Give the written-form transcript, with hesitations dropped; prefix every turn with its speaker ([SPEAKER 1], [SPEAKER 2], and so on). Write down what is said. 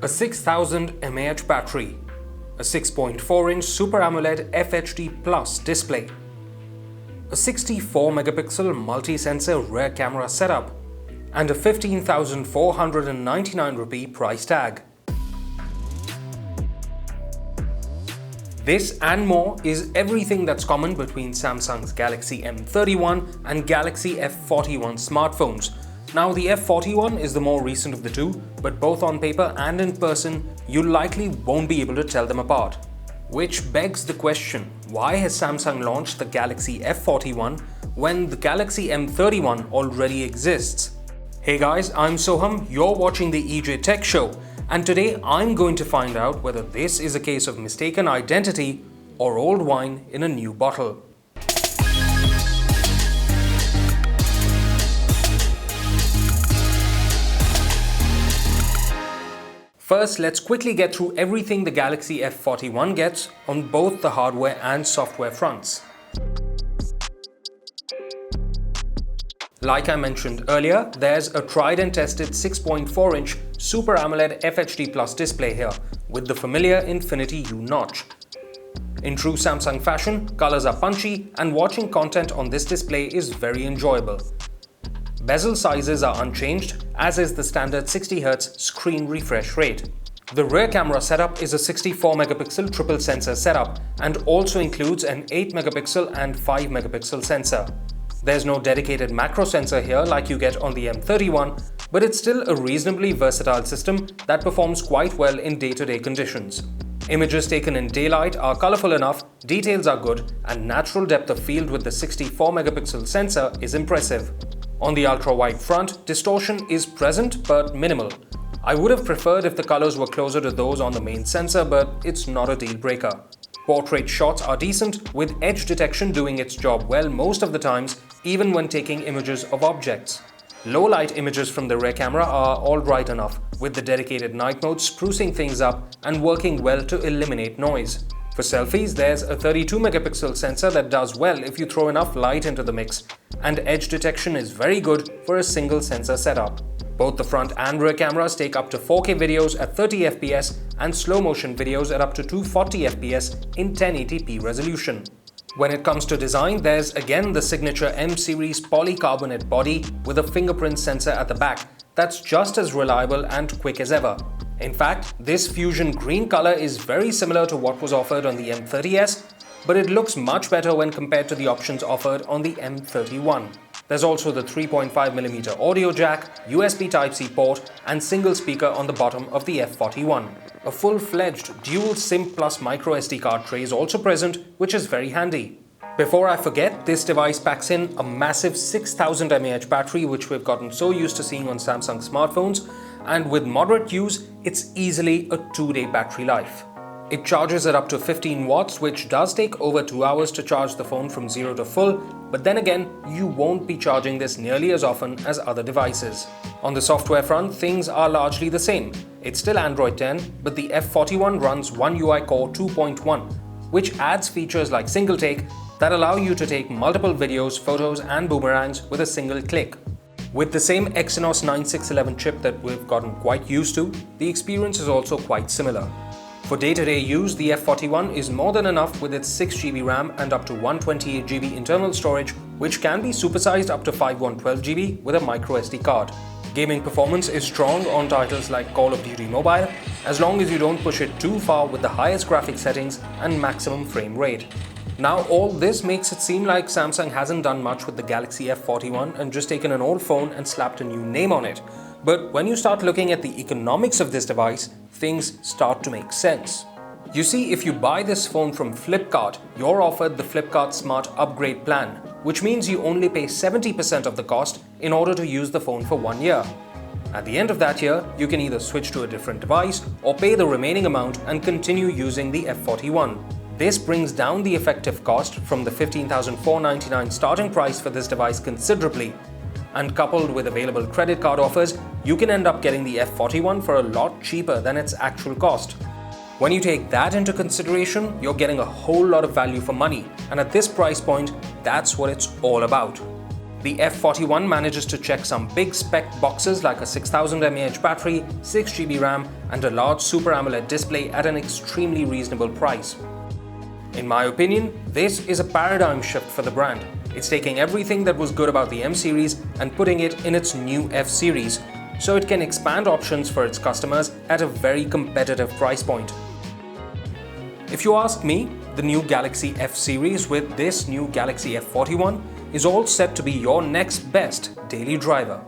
[SPEAKER 1] A 6000 mAh battery, a 6.4-inch Super AMOLED FHD Plus display, a 64 megapixel multi-sensor rear camera setup, and a 15,499 rupee price tag. This and more is everything that's common between Samsung's Galaxy M31 and Galaxy F41 smartphones. Now, the F41 is the more recent of the two, but both on paper and in person, you likely won't be able to tell them apart. Which begs the question, why has Samsung launched the Galaxy F41 when the Galaxy M31 already exists? Hey guys, I'm Soham, you're watching the EJ Tech Show, and today I'm going to find out whether this is a case of mistaken identity or old wine in a new bottle. First, let's quickly get through everything the Galaxy F41 gets on both the hardware and software fronts. Like I mentioned earlier, there's a tried and tested 6.4-inch Super AMOLED FHD Plus display here, with the familiar Infinity U notch. In true Samsung fashion, colors are punchy and watching content on this display is very enjoyable. Bezel sizes are unchanged, as is the standard 60Hz screen refresh rate. The rear camera setup is a 64 megapixel triple sensor setup and also includes an 8 megapixel and 5 megapixel sensor. There's no dedicated macro sensor here like you get on the M31, but it's still a reasonably versatile system that performs quite well in day-to-day conditions. Images taken in daylight are colorful enough, details are good, and natural depth of field with the 64 megapixel sensor is impressive. On the ultra-wide front, distortion is present but minimal. I would have preferred if the colors were closer to those on the main sensor, but it's not a deal breaker. Portrait shots are decent, with edge detection doing its job well most of the times, even when taking images of objects. Low-light images from the rear camera are alright enough, with the dedicated night mode sprucing things up and working well to eliminate noise. For selfies, there's a 32 megapixel sensor that does well if you throw enough light into the mix, and edge detection is very good for a single sensor setup. Both the front and rear cameras take up to 4K videos at 30 fps and slow motion videos at up to 240 fps in 1080p resolution. When it comes to design, there's again the signature M-series polycarbonate body with a fingerprint sensor at the back that's just as reliable and quick as ever. In fact, this fusion green color is very similar to what was offered on the M30s, but it looks much better when compared to the options offered on the M31. There's also the 3.5mm audio jack, USB Type-C port, and single speaker on the bottom of the F41. A full-fledged dual SIM plus microSD card tray is also present, which is very handy. Before I forget, this device packs in a massive 6000 mAh battery, which we've gotten so used to seeing on Samsung smartphones, and with moderate use, it's easily a 2-day battery life. It charges at up to 15 watts, which does take over 2 hours to charge the phone from 0 to full, but then again, you won't be charging this nearly as often as other devices. On the software front, things are largely the same. It's still Android 10, but the F41 runs One UI Core 2.1, which adds features like single take that allow you to take multiple videos, photos, and boomerangs with a single click. With the same Exynos 9611 chip that we've gotten quite used to, the experience is also quite similar. For day-to-day use, the F41 is more than enough with its 6GB RAM and up to 128GB internal storage, which can be supersized up to 512GB with a microSD card. Gaming performance is strong on titles like Call of Duty Mobile, as long as you don't push it too far with the highest graphics settings and maximum frame rate. Now, all this makes it seem like Samsung hasn't done much with the Galaxy F41 and just taken an old phone and slapped a new name on it. But when you start looking at the economics of this device, things start to make sense. You see, if you buy this phone from Flipkart, you're offered the Flipkart Smart Upgrade plan, which means you only pay 70% of the cost in order to use the phone for 1 year. At the end of that year, you can either switch to a different device or pay the remaining amount and continue using the F41. This brings down the effective cost from the 15,499 starting price for this device considerably, and coupled with available credit card offers, you can end up getting the F41 for a lot cheaper than its actual cost. When you take that into consideration, you're getting a whole lot of value for money, and at this price point, that's what it's all about. The F41 manages to check some big spec boxes like a 6000 mAh battery, 6GB RAM and a large Super AMOLED display at an extremely reasonable price. In my opinion, this is a paradigm shift for the brand. It's taking everything that was good about the M series and putting it in its new F series, so it can expand options for its customers at a very competitive price point. If you ask me, the new Galaxy F series with this new Galaxy F41 is all set to be your next best daily driver.